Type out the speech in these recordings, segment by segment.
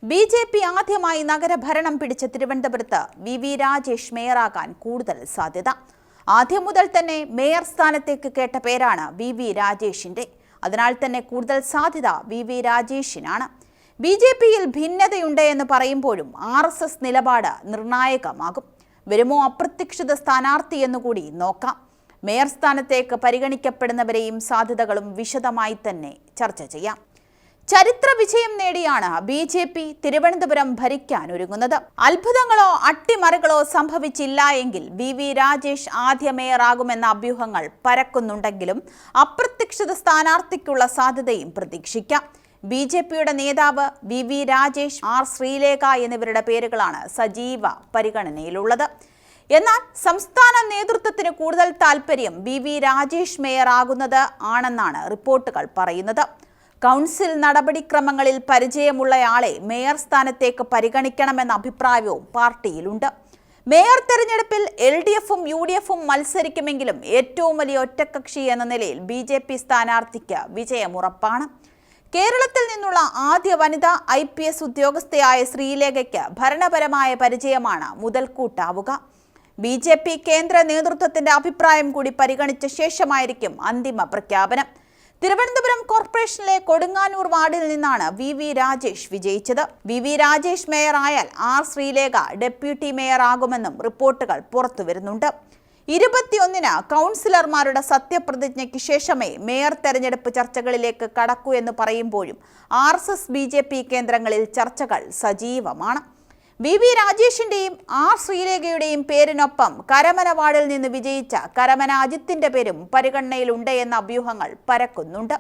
BJP. ആദ്യമായി നഗരഭരണം പിടിച്ച തിരുവനന്തപുരത്ത് വി രാജേഷ് മേയറാകാൻ കൂടുതൽ സാധ്യത. ആദ്യം മുതൽ തന്നെ മേയർ സ്ഥാനത്തേക്ക് കേട്ട പേരാണ് വി രാജേഷിന്റെ. അതിനാൽ തന്നെ കൂടുതൽ സാധ്യത വി രാജേഷിനാണ്. ബി.ജെ.പിയിൽ ഭിന്നതയുണ്ട് എന്ന് പറയുമ്പോഴും RSS നിലപാട് നിർണായകമാകും. വരുമോ അപ്രതീക്ഷിത സ്ഥാനാർത്ഥി എന്നുകൂടി നോക്കാം. മേയർ സ്ഥാനത്തേക്ക് പരിഗണിക്കപ്പെടുന്നവരെയും സാധ്യതകളും വിശദമായി തന്നെ ചർച്ച ചെയ്യാം. ചരിത്ര വിജയം നേടിയാണ് ബി.ജെ.പി. തിരുവനന്തപുരം ഭരിക്കാൻ ഒരുങ്ങുന്നത്. അത്ഭുതങ്ങളോ അട്ടിമറികളോ സംഭവിച്ചില്ല എങ്കിൽ വി രാജേഷ് ആദ്യ മേയറാകുമെന്ന അഭ്യൂഹങ്ങൾ പരക്കുന്നുണ്ടെങ്കിലും അപ്രതീക്ഷിത സ്ഥാനാർത്ഥിക്കുള്ള സാധ്യതയും പ്രതീക്ഷിക്കാം. ബി.ജെ.പിയുടെ നേതാവ് വി രാജേഷ്, ശ്രീലേഖ എന്നിവരുടെ പേരുകളാണ് സജീവ പരിഗണനയിലുള്ളത്. എന്നാൽ സംസ്ഥാന നേതൃത്വത്തിന് കൂടുതൽ താൽപര്യം വി രാജേഷ് മേയറാകുന്നത് ആണെന്നാണ് റിപ്പോർട്ടുകൾ പറയുന്നത്. കൗൺസിൽ നടപടിക്രമങ്ങളിൽ പരിചയമുള്ളയാളെ മേയർ സ്ഥാനത്തേക്ക് പരിഗണിക്കണമെന്ന അഭിപ്രായവും പാർട്ടിയിലുണ്ട്. മേയർ തെരഞ്ഞെടുപ്പിൽ LDFും UDFും മത്സരിക്കുമെങ്കിലും ഏറ്റവും വലിയ ഒറ്റക്കക്ഷി എന്ന നിലയിൽ ബി.ജെ.പി. സ്ഥാനാർത്ഥിക്ക് വിജയമുറപ്പാണ്. കേരളത്തിൽ നിന്നുള്ള ആദ്യ വനിതാ IPS ഉദ്യോഗസ്ഥയായ ശ്രീലേഖയ്ക്ക് ഭരണപരമായ പരിചയമാണ് മുതൽക്കൂട്ടാവുക. ബി.ജെ.പി. കേന്ദ്ര നേതൃത്വത്തിന്റെ അഭിപ്രായം കൂടി പരിഗണിച്ച ശേഷമായിരിക്കും അന്തിമ പ്രഖ്യാപനം. തിരുവനന്തപുരം കോർപ്പറേഷനിലെ കൊടുങ്ങാനൂർ വാർഡിൽ നിന്നാണ് വി രാജേഷ് വിജയിച്ചത്. വി രാജേഷ് മേയറായാൽ ശ്രീലേഖ ഡെപ്യൂട്ടി മേയർ ആകുമെന്നും റിപ്പോർട്ടുകൾ പുറത്തുവരുന്നുണ്ട്. 21-ന് കൗൺസിലർമാരുടെ സത്യപ്രതിജ്ഞയ്ക്ക് ശേഷമേ മേയർ തെരഞ്ഞെടുപ്പ് ചർച്ചകളിലേക്ക് കടക്കൂ എന്ന് പറയുമ്പോഴും RSS ബി.ജെ.പി. കേന്ദ്രങ്ങളിൽ ചർച്ചകൾ സജീവമാണ്. വി രാജേഷിന്റെയും ശ്രീലേഖയുടെയും പേരിനൊപ്പം കരമന വാർഡിൽ നിന്ന് വിജയിച്ച കരമന അജിത്തിന്റെ പേരും പരിഗണനയിലുണ്ട് എന്ന അഭ്യൂഹങ്ങൾ പരക്കുന്നുണ്ട്.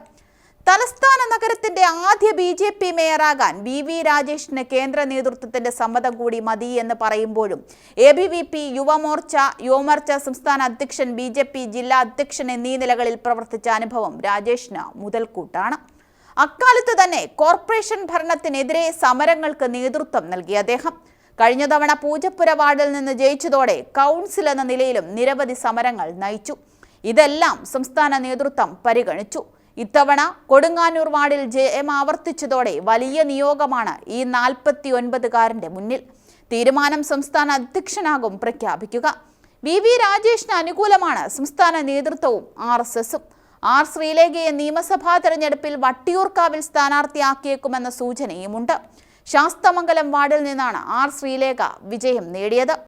തലസ്ഥാന നഗരത്തിന്റെ ആദ്യ ബി.ജെ.പി. മേയറാകാൻ വി രാജേഷിന് കേന്ദ്ര നേതൃത്വത്തിന്റെ സമ്മതം കൂടി മതി എന്ന് പറയുമ്പോഴും ABVP, യുവമോർച്ച സംസ്ഥാന അധ്യക്ഷൻ, ബി.ജെ.പി. ജില്ലാ അധ്യക്ഷൻ എന്നീ നിലകളിൽ പ്രവർത്തിച്ച അനുഭവം രാജേഷിന് മുതൽക്കൂട്ടാണ്. അക്കാലത്ത് തന്നെ കോർപ്പറേഷൻ ഭരണത്തിനെതിരെ സമരങ്ങൾക്ക് നേതൃത്വം നൽകിയ അദ്ദേഹം കഴിഞ്ഞ തവണ പൂജപ്പുര വാർഡിൽ നിന്ന് ജയിച്ചതോടെ കൗൺസിൽ എന്ന നിലയിലും നിരവധി സമരങ്ങൾ നയിച്ചു. ഇതെല്ലാം സംസ്ഥാന നേതൃത്വം പരിഗണിച്ചു. ഇത്തവണ കൊടുങ്ങാനൂർ വാർഡിൽ ജയം ആവർത്തിച്ചതോടെ വലിയ നിയോഗമാണ് ഈ 49-കാരന്റെ മുന്നിൽ. തീരുമാനം സംസ്ഥാന അധ്യക്ഷനാകും പ്രഖ്യാപിക്കുക. വി രാജേഷിന് അനുകൂലമാണ് സംസ്ഥാന നേതൃത്വവും RSSും. ശ്രീലേഖയെ നിയമസഭാ തെരഞ്ഞെടുപ്പിൽ വട്ടിയൂർക്കാവിൽ സ്ഥാനാർത്ഥിയാക്കിയേക്കുമെന്ന സൂചനയുമുണ്ട്. ശാസ്തമംഗലം വാർഡിൽ നിന്നാണ് ശ്രീലേഖ വിജയം നേടിയത്.